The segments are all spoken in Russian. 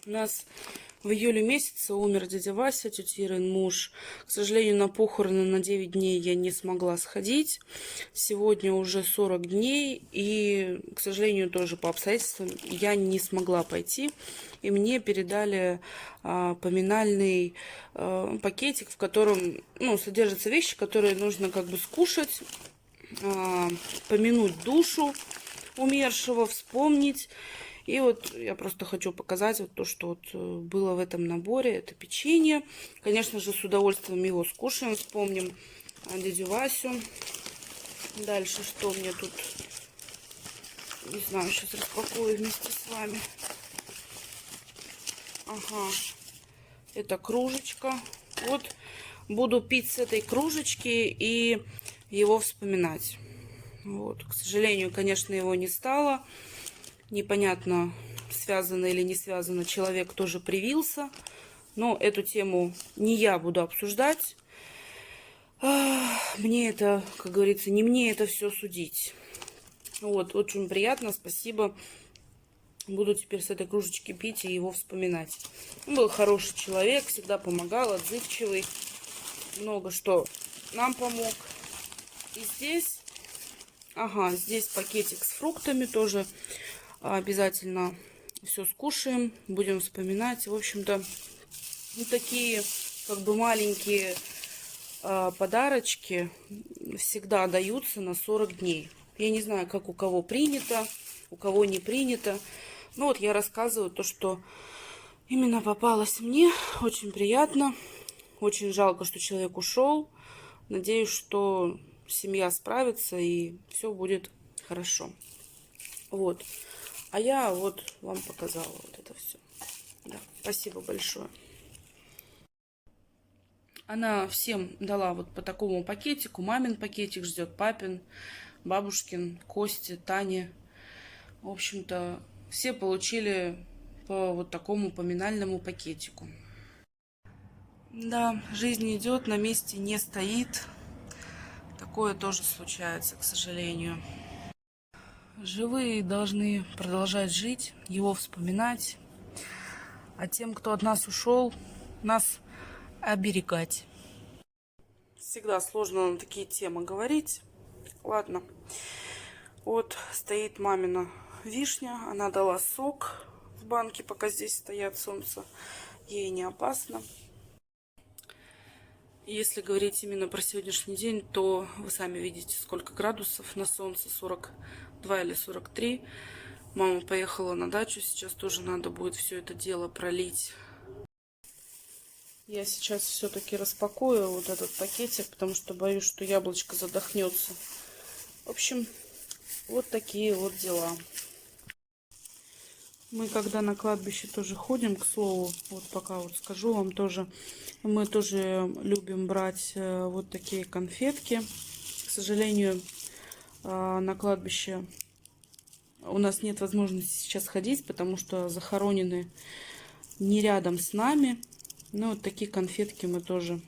У нас в июле месяце умер дядя Вася, тетя Ирин муж. К сожалению, на похороны на 9 дней я не смогла сходить. Сегодня уже 40 дней, и, к сожалению, тоже по обстоятельствам я не смогла пойти. И мне передали поминальный пакетик, в котором содержатся вещи, которые нужно как бы скушать, помянуть душу умершего, вспомнить. И вот я просто хочу показать вот то, что вот было в этом наборе. Это печенье. Конечно же, с удовольствием его скушаем, вспомним дядю Васю. Дальше что мне тут? Не знаю, сейчас распакую вместе с вами. Ага, это кружечка. Вот буду пить с этой кружечки и его вспоминать. Вот, к сожалению, конечно, его не стало. Непонятно, связано или не связано. Человек тоже привился. Но эту тему не я буду обсуждать. Мне это, как говорится, не мне это все судить. Вот, очень приятно, спасибо. Буду теперь с этой кружечки пить и его вспоминать. Он был хороший человек, всегда помогал, отзывчивый. Много что нам помог. И здесь, ага, здесь пакетик с фруктами тоже. Обязательно все скушаем, будем вспоминать. В общем-то, вот такие как бы маленькие подарочки всегда даются на 40 дней. Я не знаю, как у кого принято, у кого не принято. Но вот я рассказываю то, что именно попалось мне. Очень приятно. Очень жалко, что человек ушел. Надеюсь, что семья справится и все будет хорошо. Вот. А я вот вам показала вот это все. Да, спасибо большое. Она всем дала вот по такому пакетику. Мамин пакетик ждет, папин, бабушкин, Кости, Тане. В общем-то, все получили по вот такому поминальному пакетику. Да, жизнь идет, на месте не стоит. Такое тоже случается, к сожалению. Живые должны продолжать жить, его вспоминать. А тем, кто от нас ушел, нас оберегать. Всегда сложно на такие темы говорить. Ладно. Вот стоит мамина вишня. Она дала сок в банке, пока здесь стоят солнце. Ей не опасно. Если говорить именно про сегодняшний день, то вы сами видите, сколько градусов на солнце. 42 или 43. Мама поехала на дачу. Сейчас тоже надо будет все это дело пролить. Я сейчас все-таки распакую вот этот пакетик, потому что боюсь, что яблочко задохнется. В общем, вот такие вот дела. Мы когда на кладбище тоже ходим, к слову, вот пока вот скажу вам тоже, мы тоже любим брать вот такие конфетки. К сожалению, на кладбище у нас нет возможности сейчас ходить, потому что захоронены не рядом с нами. Но вот такие конфетки мы тоже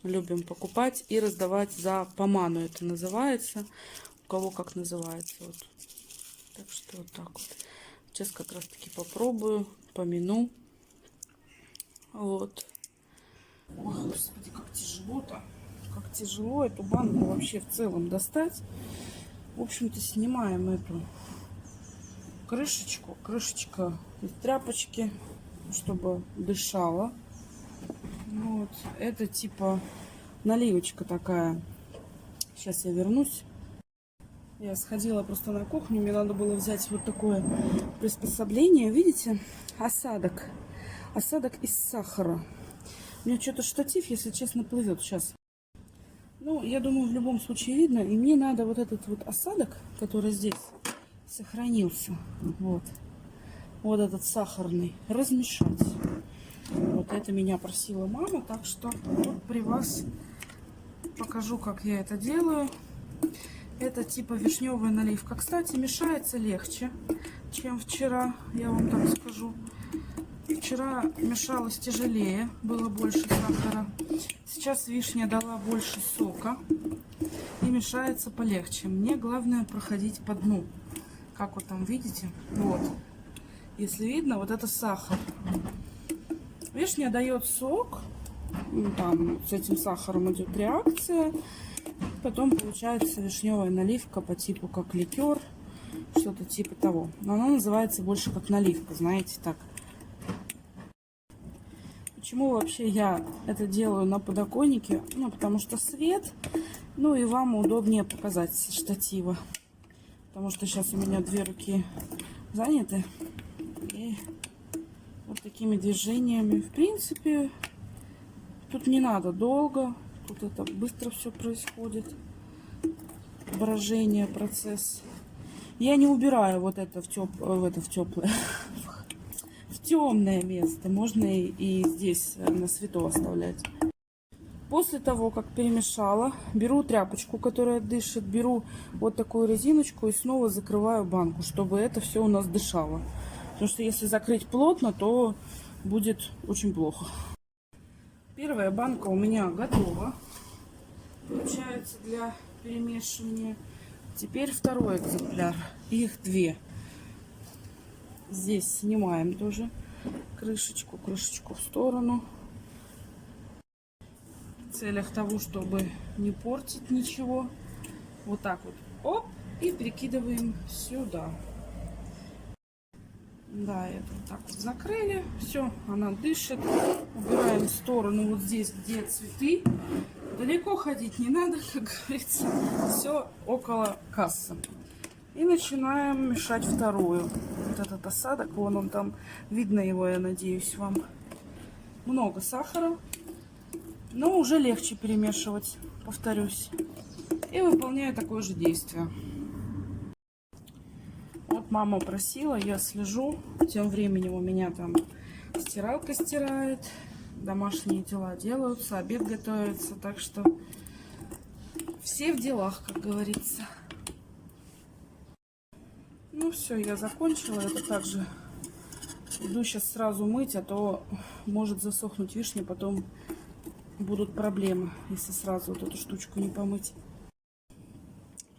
любим покупать и раздавать за поману. Это называется. У кого как называется. Вот. Так что вот так вот. Сейчас как раз таки попробую, помяну. Вот. Ой, господи, как тяжело-то. Как тяжело эту банку вообще в целом достать. В общем-то, снимаем эту крышечку. Крышечка из тряпочки, чтобы дышала. Вот. Это типа наливочка такая. Сейчас я вернусь. Я сходила просто на кухню. Мне надо было взять вот такое приспособление. Видите? Осадок. Осадок из сахара. У меня что-то штатив, если честно, плывет сейчас. Ну, я думаю, в любом случае видно. И мне надо вот этот вот осадок, который здесь сохранился. Вот. Вот этот сахарный. Размешать. Вот это меня просила мама. Так что вот при вас покажу, как я это делаю. Это типа вишневая наливка. Кстати, мешается легче, чем вчера, я вам так скажу. Вчера мешалось тяжелее, было больше сахара. Сейчас вишня дала больше сока и мешается полегче. Мне главное проходить по дну. Как вот там видите? Вот. Если видно, вот это сахар. Вишня дает сок. Там с этим сахаром идет реакция. Потом получается вишневая наливка по типу как ликер. Что-то типа того. Но она называется больше как наливка, знаете, так. Почему вообще я это делаю на подоконнике? Ну, потому что свет. Ну, и вам удобнее показать со штатива. Потому что сейчас у меня 2 руки заняты. И вот такими движениями. В принципе, тут не надо долго. Тут это быстро все происходит. Брожение, процесс. Я не убираю вот это в теплое, в темное место. Можно и здесь на свету оставлять. После того, как перемешала, беру тряпочку, которая дышит, беру вот такую резиночку и снова закрываю банку, чтобы это все у нас дышало. Потому что если закрыть плотно, то будет очень плохо. Первая банка у меня готова. Получается для перемешивания. Теперь второй экземпляр. Их 2. Здесь снимаем тоже крышечку в сторону. В целях того, чтобы не портить ничего. Вот так вот. Оп. И перекидываем сюда. Да, это вот так вот закрыли. Все, она дышит. Убираем в сторону вот здесь, где цветы. Далеко ходить не надо, как говорится. Все около кассы. И начинаем мешать вторую. Вот этот осадок, вон он там. Видно его, я надеюсь, вам. Много сахара. Но уже легче перемешивать, повторюсь. И выполняю такое же действие. Вот мама просила, я слежу. Тем временем у меня там стиралка стирает. Домашние дела делаются, обед готовится. Так что все в делах, как говорится. Ну все, я закончила. Это также иду сейчас сразу мыть, а то может засохнуть вишня, потом будут проблемы, если сразу вот эту штучку не помыть.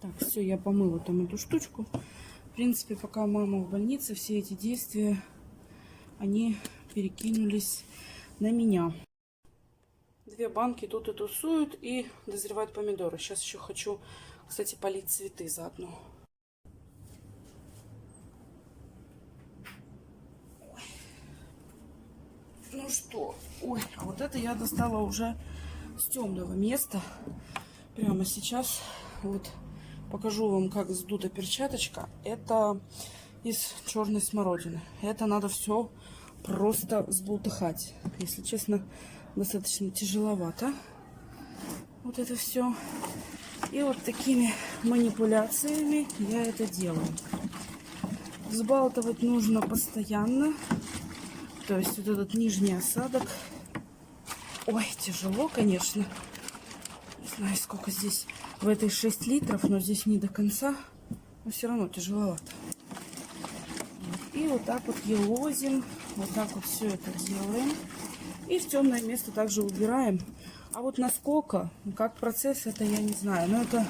Так, все, я помыла там эту штучку. В принципе, пока мама в больнице, все эти действия, они перекинулись на меня. 2 банки тут и тусуют, и дозревают помидоры. Сейчас еще хочу, кстати, полить цветы заодно. Ну что, ой, а вот это я достала уже с темного места. Прямо сейчас вот покажу вам, как сдута перчаточка. Это из черной смородины. Это надо все просто сбултыхать. Если честно, достаточно тяжеловато. Вот это все. И вот такими манипуляциями я это делаю. Взбалтывать нужно постоянно. То есть вот этот нижний осадок. Ой, тяжело, конечно. Не знаю, сколько здесь в этой 6 литров, но здесь не до конца. Но все равно тяжеловато. И вот так вот елозим. Вот так вот все это делаем. И в темное место также убираем. А вот насколько, как процесс, это я не знаю. Но это,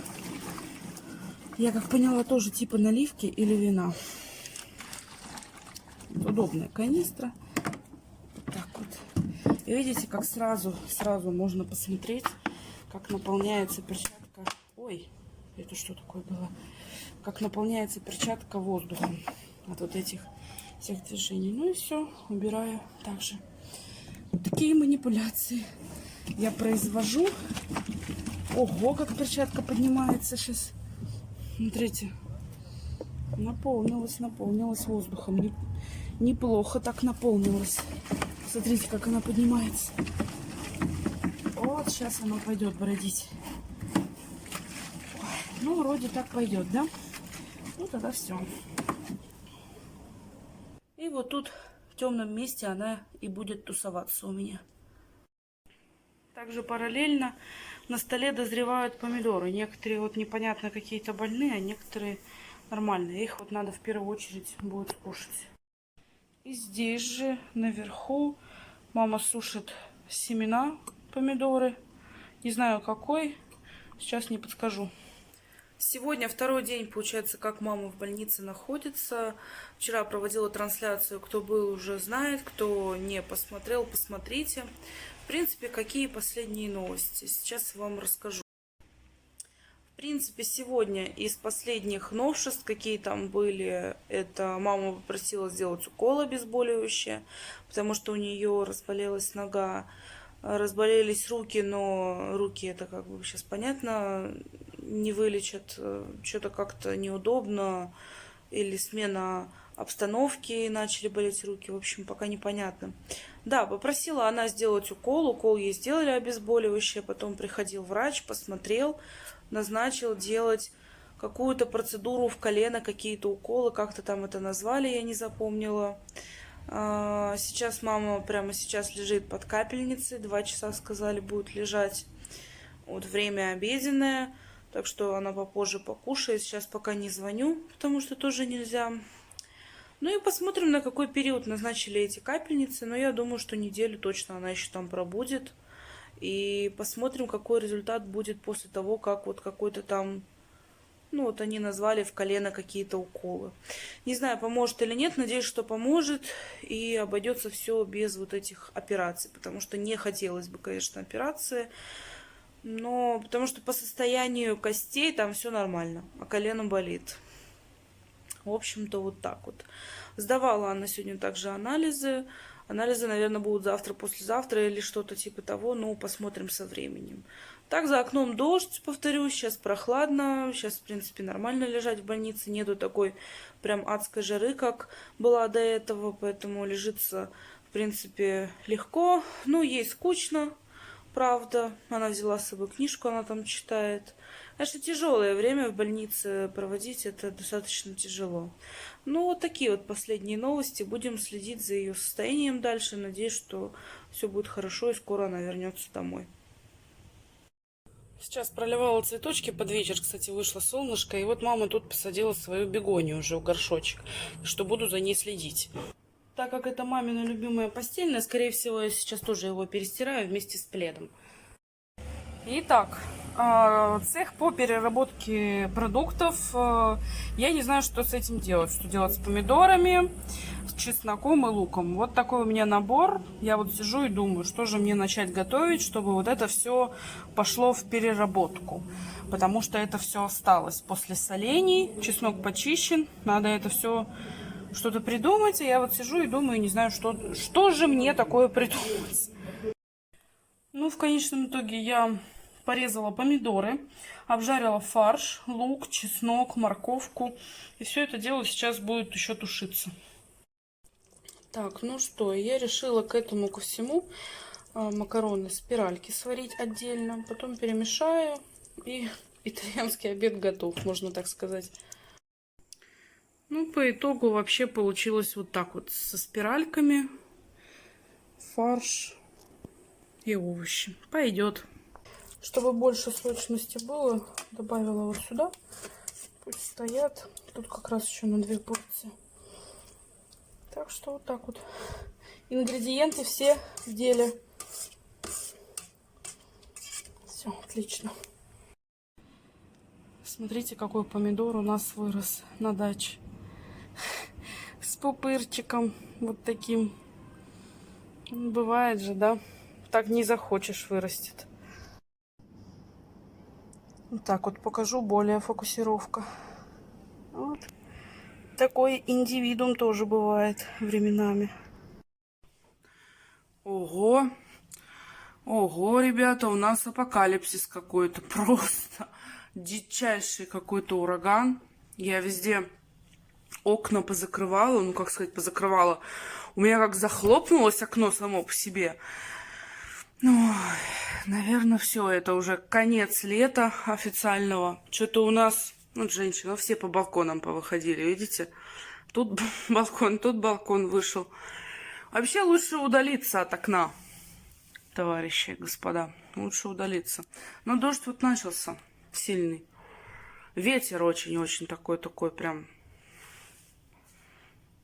я как поняла, тоже типа наливки или вина. Удобная канистра. Вот так вот. И видите, как сразу можно посмотреть, как наполняется перчатка. Ой, это что такое было? Как наполняется перчатка воздухом от вот этих всех движений. Ну и все, убираю также. Вот такие манипуляции я произвожу. Ого, как перчатка поднимается сейчас. Смотрите. Наполнилась воздухом. Неплохо так наполнилась. Смотрите, как она поднимается. Вот сейчас она пойдет бродить. Ой, ну, вроде так пойдет, да? Ну, тогда все. И вот тут в темном месте она и будет тусоваться у меня. Также параллельно на столе дозревают помидоры. Некоторые вот непонятно какие-то больные, а некоторые нормальные. Их вот надо в первую очередь будет скушать. И здесь же наверху мама сушит семена помидоры. Не знаю какой, сейчас не подскажу. Сегодня второй день, получается, как мама в больнице находится. Вчера проводила трансляцию. Кто был, уже знает. Кто не посмотрел, посмотрите. В принципе, какие последние новости? Сейчас вам расскажу. В принципе, сегодня из последних новшеств, какие там были, это мама попросила сделать укол обезболивающее, потому что у нее разболелась нога. Разболелись руки, но руки, это как бы сейчас понятно, не вылечат. Что-то как-то неудобно. Или смена обстановки, начали болеть руки. В общем, пока непонятно. Да, попросила она сделать укол. Укол ей сделали обезболивающее. Потом приходил врач, посмотрел, назначил делать какую-то процедуру в колено, какие-то уколы. Как-то там это назвали, я не запомнила. Сейчас мама прямо сейчас лежит под капельницей. 2 часа, сказали, будет лежать. Вот время обеденное. Так что она попозже покушает. Сейчас пока не звоню, потому что тоже нельзя. Ну и посмотрим, на какой период назначили эти капельницы. Но я думаю, что неделю точно она еще там пробудет. И посмотрим, какой результат будет после того, как вот какой-то там... Ну, вот они назвали в колено какие-то уколы. Не знаю, поможет или нет. Надеюсь, что поможет. И обойдется все без вот этих операций. Потому что не хотелось бы, конечно, операции. Но потому что по состоянию костей там все нормально. А колено болит. В общем-то, вот так вот. Сдавала она сегодня также анализы. Анализы, наверное, будут завтра, послезавтра или что-то типа того. Ну, посмотрим со временем. Так, за окном дождь, повторюсь, сейчас прохладно, сейчас, в принципе, нормально лежать в больнице, нету такой прям адской жары, как была до этого, поэтому лежится, в принципе, легко. Ну, ей скучно, правда, она взяла с собой книжку, она там читает. Конечно, тяжелое время в больнице проводить, это достаточно тяжело. Ну, вот такие вот последние новости, будем следить за ее состоянием дальше, надеюсь, что все будет хорошо и скоро она вернется домой. Сейчас проливала цветочки под вечер, кстати, вышло солнышко. И вот мама тут посадила свою бегонию уже в горшочек, что буду за ней следить. Так как это мамина любимая постельная, скорее всего, я сейчас тоже его перестираю вместе с пледом. Итак, цех по переработке продуктов. Я не знаю, что с этим делать. Что делать с помидорами, с чесноком и луком. Вот такой у меня набор. Я вот сижу и думаю, что же мне начать готовить, чтобы вот это все пошло в переработку. Потому что это все осталось после солений. Чеснок почищен. Надо это все что-то придумать. И я вот сижу и думаю, не знаю, что же мне такое придумать. Ну, в конечном итоге я порезала помидоры, обжарила фарш, лук, чеснок, морковку. И все это дело сейчас будет еще тушиться. Так, ну что, я решила к этому ко всему макароны спиральки сварить отдельно. Потом перемешаю, и итальянский обед готов, можно так сказать. Ну, по итогу вообще получилось вот так вот, со спиральками. Фарш и овощи. Пойдет. Чтобы больше сочности было, добавила вот сюда. Пусть стоят. Тут как раз еще на 2 порции. Так что вот так вот. Ингредиенты все в деле. Все, отлично. Смотрите, какой помидор у нас вырос на даче. С пупырчиком вот таким. Бывает же, да? Так не захочешь, вырастет. Вот так вот покажу, более фокусировка. Вот. Такой индивидуум тоже бывает временами. Ого! Ого, ребята, у нас апокалипсис какой-то. Просто дичайший какой-то ураган. Я везде окна позакрывала. Ну, как сказать, позакрывала. У меня как захлопнулось окно само по себе. Ну, наверное, все, это уже конец лета официального. Что-то у нас, вот женщины, все по балконам повыходили, видите? Тут балкон вышел. Вообще лучше удалиться от окна, товарищи, господа. Лучше удалиться. Но дождь вот начался сильный. Ветер очень-очень такой прям.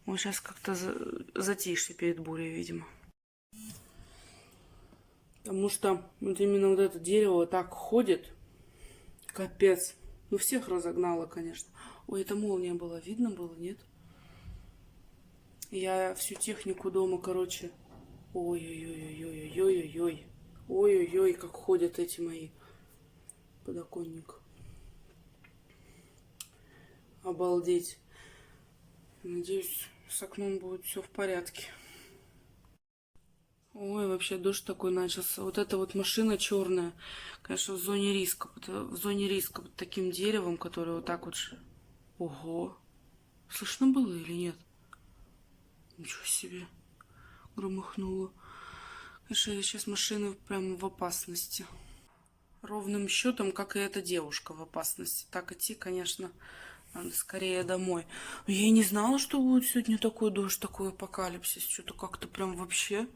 Вот сейчас как-то затишье перед бурей, видимо. Потому что вот именно вот это дерево так ходит. Капец. Ну, всех разогнала, конечно. Ой, это молния была. Видно было, нет? Я всю технику дома, короче... Ой-ой-ой-ой-ой-ой-ой-ой. Ой-ой-ой, как ходят эти мои подоконник. Обалдеть. Надеюсь, с окном будет все в порядке. Ой, вообще дождь такой начался. Вот эта вот машина черная, конечно, в зоне риска. В зоне риска под таким деревом, которое вот так вот... Ого! Слышно было или нет? Ничего себе. Громыхнуло. Конечно, сейчас машина прям в опасности. Ровным счетом, как и эта девушка в опасности. Так идти, конечно, надо скорее домой. Я и не знала, что будет сегодня такой дождь, такой апокалипсис. Что-то как-то прям вообще...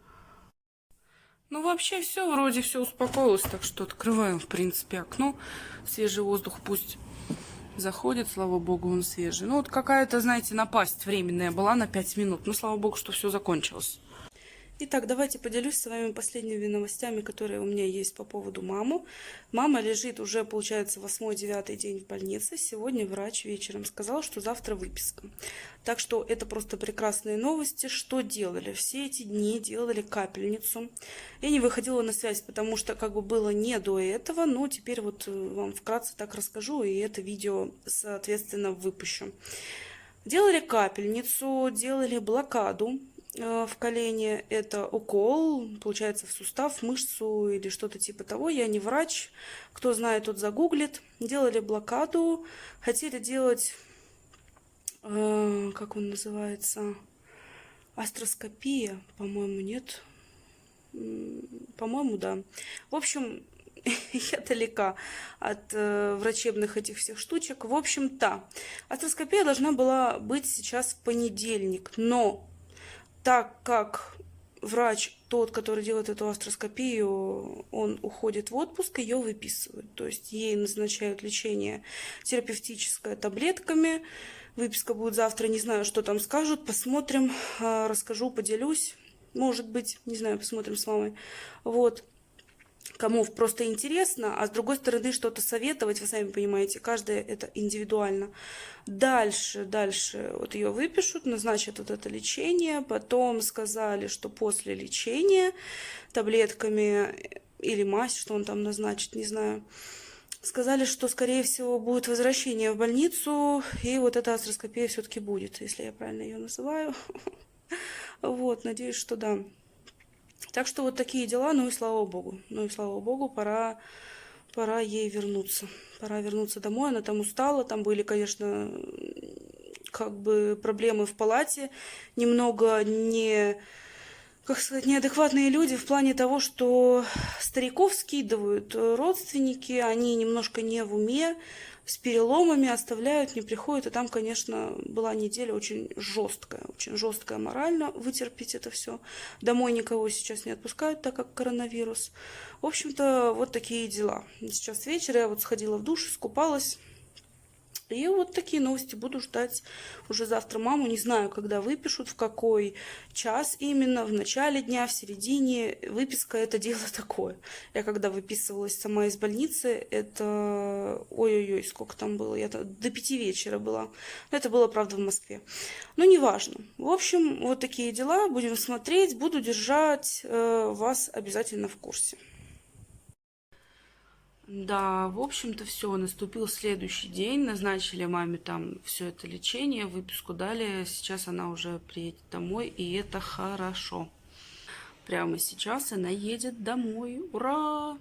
Ну, вообще все, вроде все успокоилось, так что открываем, в принципе, окно. Свежий воздух пусть заходит, слава богу, он свежий. Ну, вот какая-то, знаете, напасть временная была на 5 минут. Ну, слава богу, что все закончилось. Итак, давайте поделюсь с вами последними новостями, которые у меня есть по поводу мамы. Мама лежит уже, получается, 8-9 день в больнице. Сегодня врач вечером сказал, что завтра выписка. Так что это просто прекрасные новости. Что делали? Все эти дни делали капельницу. Я не выходила на связь, потому что как бы было не до этого. Но теперь вот вам вкратце так расскажу, и это видео, соответственно, выпущу. Делали капельницу, делали блокаду в колене, это укол, получается, в сустав, в мышцу или что-то типа того. Я не врач, кто знает, тот загуглит. Делали блокаду, хотели делать, как он называется, астроскопия, по-моему, нет, по-моему, да. В общем, я далека от врачебных этих всех штучек. В общем-то, астроскопия должна была быть сейчас в понедельник, но так как врач, тот, который делает эту астроскопию, он уходит в отпуск, ее выписывают. То есть ей назначают лечение терапевтическое таблетками. Выписка будет завтра, не знаю, что там скажут, посмотрим, расскажу, поделюсь. Может быть, не знаю, посмотрим с мамой. Вот. Кому просто интересно, а с другой стороны что-то советовать, вы сами понимаете, каждое это индивидуально. Дальше вот ее выпишут, назначат вот это лечение, потом сказали, что после лечения таблетками или мазь, что он там назначит, не знаю, сказали, что скорее всего будет возвращение в больницу, и вот эта астроскопия все-таки будет, если я правильно ее называю. Вот, надеюсь, что да. Так что вот такие дела, ну и слава богу. Ну и слава богу, пора ей вернуться. Пора вернуться домой, она там устала, там были, конечно, как бы проблемы в палате, немного как сказать, неадекватные люди в плане того, что стариков скидывают родственники, они немножко не в уме, с переломами оставляют, не приходят. И там, конечно, была неделя очень жесткая морально вытерпеть это все. Домой никого сейчас не отпускают, так как коронавирус. В общем-то, вот такие дела. Сейчас вечер, я вот сходила в душ, искупалась. И вот такие новости. Буду ждать уже завтра маму. Не знаю, когда выпишут, в какой час именно, в начале дня, в середине. Выписка — это дело такое. Я когда выписывалась сама из больницы, это... Ой-ой-ой, сколько там было. Я до 5 вечера была. Но это было, правда, в Москве. Но неважно. В общем, вот такие дела. Будем смотреть. Буду держать вас обязательно в курсе. Да, в общем-то все, наступил следующий день, назначили маме там все это лечение, выписку дали, сейчас она уже приедет домой, и это хорошо. Прямо сейчас она едет домой, ура!